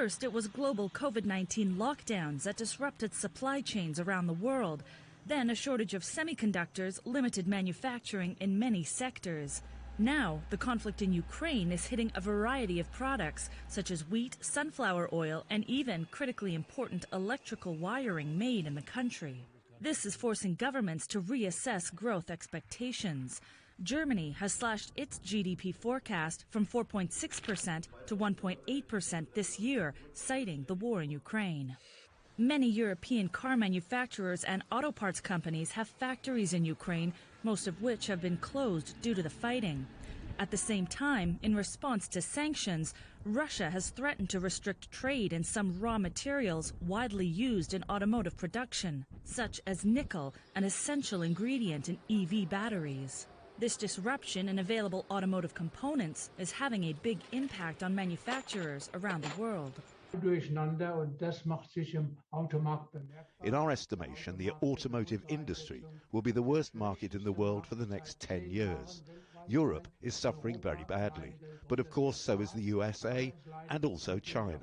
First, it was global COVID-19 lockdowns that disrupted supply chains around the world. Then a shortage of semiconductors limited manufacturing in many sectors. Now, the conflict in Ukraine is hitting a variety of products, such as wheat, sunflower oil, and even critically important electrical wiring made in the country. This is forcing governments to reassess growth expectations. Germany has slashed its GDP forecast from 4.6% to 1.8% this year, citing the war in Ukraine. Many European car manufacturers and auto parts companies have factories in Ukraine, most of which have been closed due to the fighting. At the same time, in response to sanctions, Russia has threatened to restrict trade in some raw materials widely used in automotive production, such as nickel, an essential ingredient in EV batteries. This disruption in available automotive components is having a big impact on manufacturers around the world. In our estimation, the automotive industry will be the worst market in the world for the next 10 years. Europe is suffering very badly, but of course so is the USA and also China.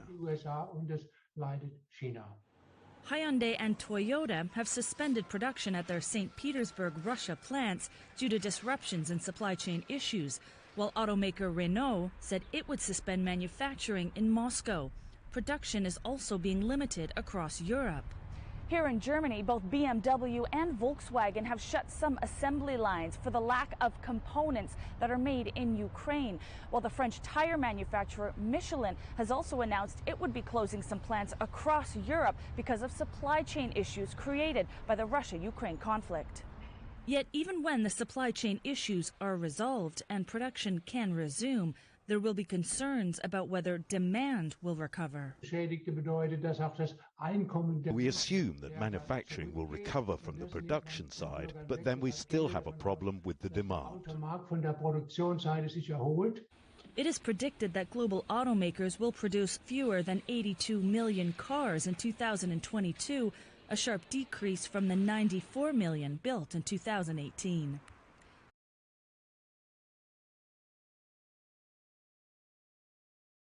Hyundai and Toyota have suspended production at their St. Petersburg, Russia plants due to disruptions in supply chain issues, while automaker Renault said it would suspend manufacturing in Moscow. Production is also being limited across Europe. Here in Germany, both BMW and Volkswagen have shut some assembly lines for the lack of components that are made in Ukraine, while the French tire manufacturer Michelin has also announced it would be closing some plants across Europe because of supply chain issues created by the Russia-Ukraine conflict. Yet even when the supply chain issues are resolved and production can resume, there will be concerns about whether demand will recover. We assume that manufacturing will recover from the production side, but then we still have a problem with the demand. It is predicted that global automakers will produce fewer than 82 million cars in 2022, a sharp decrease from the 94 million built in 2018.